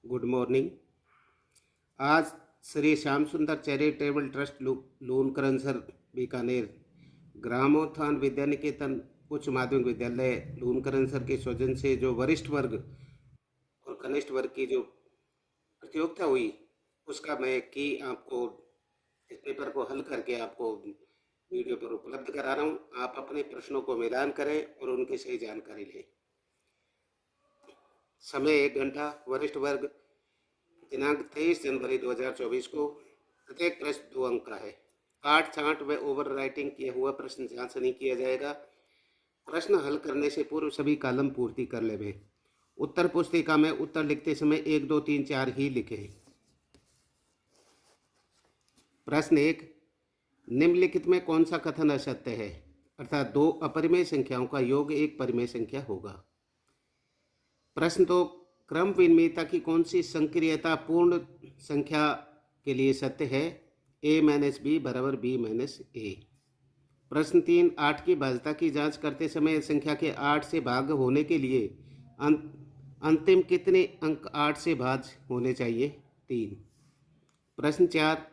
Good morning. आज श्री श्याम सुंदर charitable trust Lunkaransar Bikaner ग्रामोत्थान Vidya Niketan उच्च माध्यमिक विद्यालय लूनकरनसर के सौजन्य से जो वरिष्ठ वर्ग और कनिष्ठ वर्ग की जो प्रतियोगिता हुई उसका मैं की आपको इस पेपर को हल करके आपको वीडियो पर उपलब्ध करा रहा हूँ। आप अपने प्रश्नों को मिलान करें और उनकी सही जानकारी लें। समय 1 घंटा। वरिष्ठ वर्ग दिनांक 23 जनवरी 2024 को। प्रत्येक प्रश्न 2 अंक का है। काट छांट व ओवर राइटिंग किया हुआ प्रश्न जांच नहीं किया जाएगा। प्रश्न हल करने से पूर्व सभी कॉलम पूर्ति कर लें। उत्तर पुस्तिका में उत्तर लिखते समय 1 2 3 4 ही लिखें। प्रश्न 1, निम्नलिखित में कौन सा कथन असत्य है? अर्थात 2 अपरिमेय संख्याओं का योग एक परिमेय संख्या होगा। प्रश्न 2, क्रम विनिमयता की कौन सी संक्रियता पूर्ण संख्या के लिए सत्य है? a - b बराबर b - a। प्रश्न 3, 8 की भाज्यता की जांच करते समय संख्या के 8 से भाग होने के लिए अंतिम कितने अंक 8 से भाज्य होने चाहिए? 3। प्रश्न 4,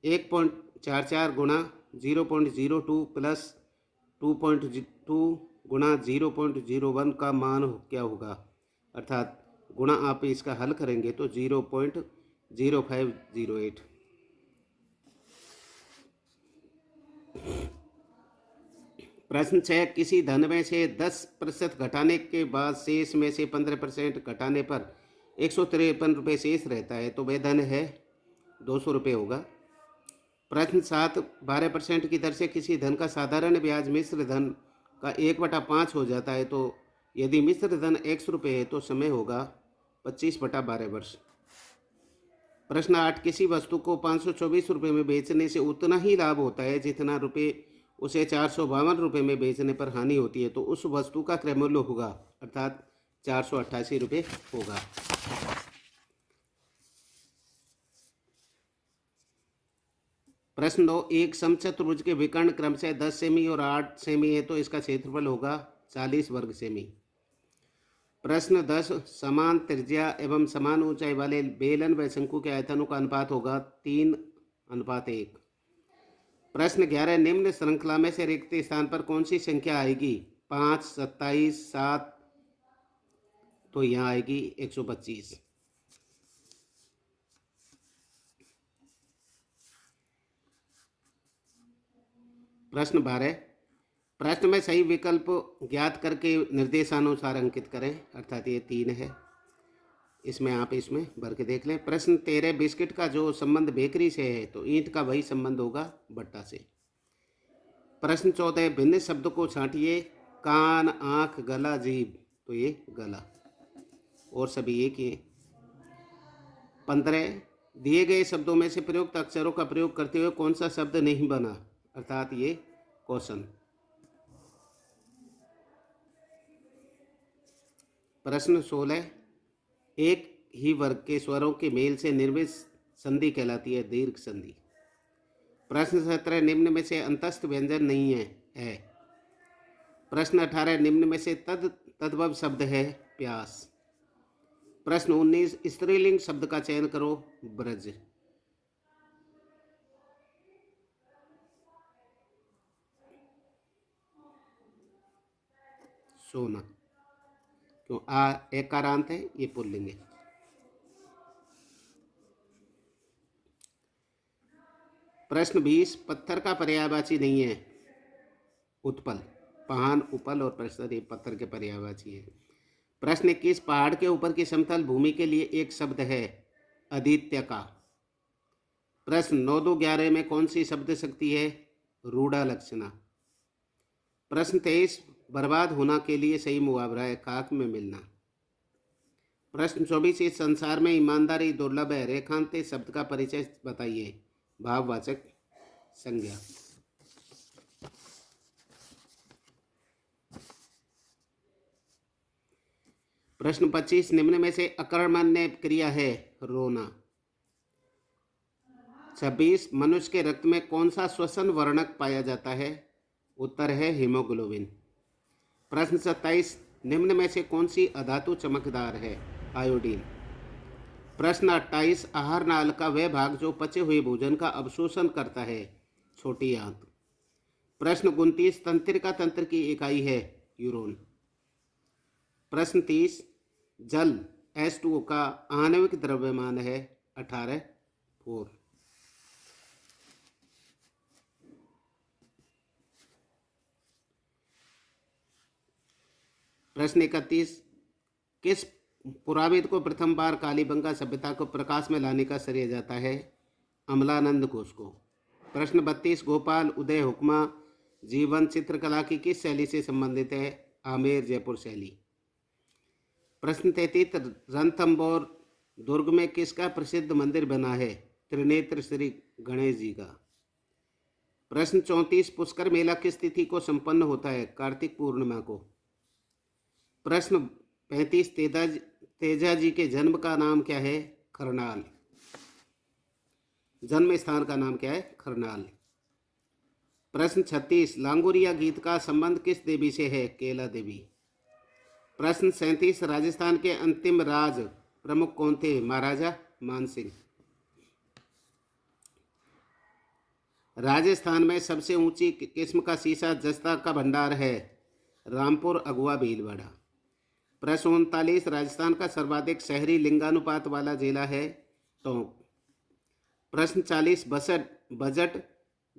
1.44 गुणा 0.02 प्लस 2.2 गुणा 0.01 का मान क्या होगा? अर्थात गुणा आप इसका हल करेंगे तो 0.0508। प्रश्न 6, किसी धन में से 10% घटाने के बाद शेष में से 15% घटाने पर 153 रुपये शेष रहता है तो वह धन है 200 रुपये होगा। प्रश्न 7, 12% की दर से किसी धन का साधारण ब्याज मिश्र धन का 1/5 हो जाता है तो यदि मिश्र धन x रुपये है तो समय होगा 25/12 वर्ष। प्रश्न 8, किसी वस्तु को 524 रुपये में बेचने से उतना ही लाभ होता है जितना रुपये उसे 452 रुपये में बेचने पर हानि होती है तो उस वस्तु का क्रय मूल्य होगा अर्थात 488 रुपये होगा। प्रश्न 9, एक समचतुर्भुज के विकर्ण क्रमशः 10 सेमी और 8 सेमी है तो इसका क्षेत्रफल होगा 40 वर्ग सेमी। प्रश्न 10, समान त्रिज्या एवं समान ऊंचाई वाले बेलन व शंकु के आयतनों का अनुपात होगा 3:1। प्रश्न 11, निम्न श्रृंखला में से रिक्त स्थान पर कौन सी संख्या आएगी? 5, 27, 7, तो यहाँ आएगी 125। प्रश्न 12, प्रश्न में सही विकल्प ज्ञात करके निर्देशानुसार अंकित करें अर्थात ये 3 है, इसमें आप इसमें भर के देख लें। प्रश्न 13, बिस्किट का जो संबंध बेकरी से है तो ईंट का वही संबंध होगा भट्टा से। प्रश्न 14, भिन्न शब्द को छांटिए। कान, आँख, गला, जीभ, तो ये गला और सभी एक ही। 15, दिए गए शब्दों में से प्रयुक्त अक्षरों का प्रयोग करते हुए कौन सा शब्द नहीं बना अर्थात ये क्वेश्चन। प्रश्न 16, एक ही वर्ग के स्वरों के मेल से निर्मित संधि कहलाती है दीर्घ संधि। प्रश्न 17, निम्न में से अंतस्थ व्यंजन नहीं है। प्रश्न 18, निम्न में से तद्भव शब्द है प्यास। प्रश्न 19, स्त्रीलिंग शब्द का चयन करो ब्रज। सोना, क्यों एक कारांत है ये पुल्लिंग है। प्रश्न 20, पत्थर का पर्यायवाची नहीं है उत्पल। पहान, उपल और प्रस्तर ये पत्थर के पर्यायवाची है। प्रश्न 21, पहाड़ के ऊपर की समतल भूमि के लिए एक शब्द है आदित्य का। प्रश्न 9, 2, 11 में कौन सी शब्द शक्ति है? रूढ़ा लक्षणा। प्रश्न 23, बर्बाद होना के लिए सही मुहावरा है खाक में मिलना। प्रश्न 24, इस संसार में ईमानदारी दुर्लभ है। रेखांकित शब्द का परिचय बताइए। भाववाचक संज्ञा। प्रश्न 25, निम्न में से अकर्मण्य क्रिया है रोना। 26, मनुष्य के रक्त में कौन सा श्वसन वर्णक पाया जाता है? उत्तर है हीमोग्लोबिन। प्रश्न 27, निम्न में से कौन सी अधातु चमकदार है? आयोडीन। प्रश्न 28, आहार नाल का वह भाग जो पचे हुए भोजन का अवशोषण करता है, छोटी आंत। प्रश्न 29, तंत्रिका तंत्र की इकाई है, यूरोन। प्रश्न 30, जल H2O का आणविक द्रव्यमान है 18 4। प्रश्न 31, किस पुराविद को प्रथम बार कालीबंगा सभ्यता को प्रकाश में लाने का श्रेय जाता है, अमलानंद घोष को। प्रश्न 32, गोपाल उदय हुक्मा जीवन चित्रकला की किस शैली से संबंधित है, आमेर जयपुर शैली। प्रश्न 33, रणथंभौर दुर्ग में किसका प्रसिद्ध मंदिर बना है, त्रिनेत्र श्री गणेश जी का। प्रश्न 34, पुष्कर मेला किस तिथि को संपन्न होता है, कार्तिक पूर्णिमा को। प्रश्न 35, तेजा जी के जन्म का नाम क्या है, खरनाल। जन्म स्थान का नाम क्या है, खरनाल। प्रश्न 36, लांगोरिया गीत का संबंध किस देवी से है, केला देवी। प्रश्न 37, राजस्थान के अंतिम राज प्रमुख कौन थे, महाराजा मानसिंह। राजस्थान में सबसे ऊंची किस्म का सीसा जस्ता का भंडार है, रामपुर अगुआ भीलवाड़ा। प्रश्न 39, राजस्थान का सर्वाधिक शहरी लिंगानुपात वाला जिला है, टोंक। प्रश्न 40, बजट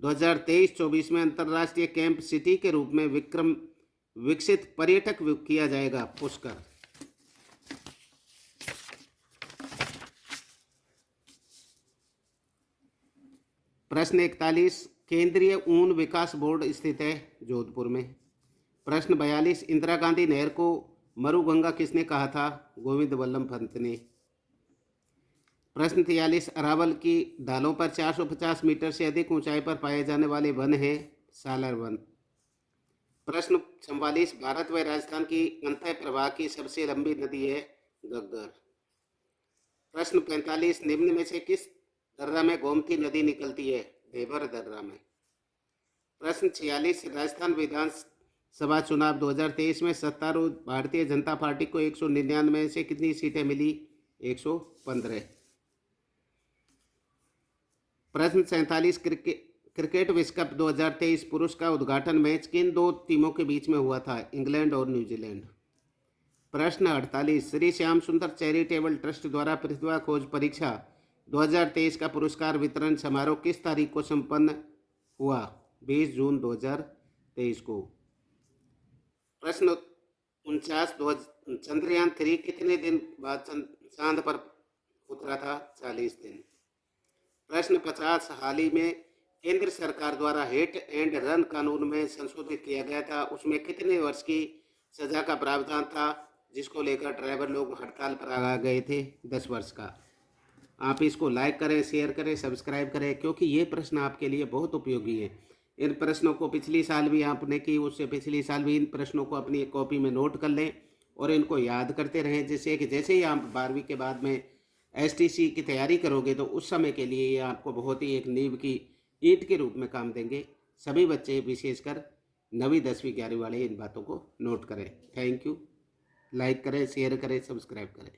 2023-24 में अंतर्राष्ट्रीय कैंप सिटी के रूप में विकसित पर्यटक किया जाएगा, पुष्कर। प्रश्न 41, केंद्रीय ऊन विकास बोर्ड स्थित है, जोधपुर में। प्रश्न 42, इंदिरा गांधी नहर को मरुगंगा किसने कहा था, गोविंद वल्लभ पंत ने। प्रश्न 43, अरावल की ढालों पर 450 मीटर से अधिक ऊंचाई पर पाए जाने वाले वन है, सालर वन। प्रश्न 44, भारत व राजस्थान की अंतः प्रवाह की सबसे लंबी नदी है, घग्गर। प्रश्न 45, निम्न में से किस दर्रा में गोमती नदी निकलती है, देवर दर्रा में। प्रश्न 46, राजस्थान विधानसभा चुनाव 2023 में सत्तारूढ़ भारतीय जनता पार्टी को 199 से कितनी सीटें मिली, 115। प्रश्न 47, क्रिकेट विश्व कप 2023 पुरुष का उद्घाटन मैच किन दो टीमों के बीच में हुआ था, इंग्लैंड और न्यूजीलैंड। प्रश्न 48, श्री श्याम सुंदर चैरिटेबल ट्रस्ट द्वारा प्रतिभा खोज परीक्षा 2023 का पुरस्कार वितरण समारोह किस तारीख को संपन्न हुआ, 20 जून 2023 को। प्रश्न 49, चंद्रयान 3 कितने दिन बाद चांद पर उतरा था, 40 दिन। प्रश्न 50, हाल ही में केंद्र सरकार द्वारा हिट एंड रन कानून में संशोधित किया गया था, उसमें कितने वर्ष की सजा का प्रावधान था, जिसको लेकर ड्राइवर लोग हड़ताल पर आ गए थे, 10 वर्ष का। आप इसको लाइक करें, शेयर करें, सब्सक्राइब करें, क्योंकि ये प्रश्न आपके लिए बहुत उपयोगी है। इन प्रश्नों को पिछली साल भी आपने की, उससे पिछली साल भी इन प्रश्नों को अपनी एक कॉपी में नोट कर लें और इनको याद करते रहें, जिससे कि जैसे ही आप 12वीं के बाद में STC की तैयारी करोगे तो उस समय के लिए ये आपको बहुत ही एक नींव की ईंट के रूप में काम देंगे। सभी बच्चे विशेषकर 9वीं 10वीं 11वीं वाले इन बातों को नोट करें। Thank you. लाइक करें, शेयर करें, सब्सक्राइब करें।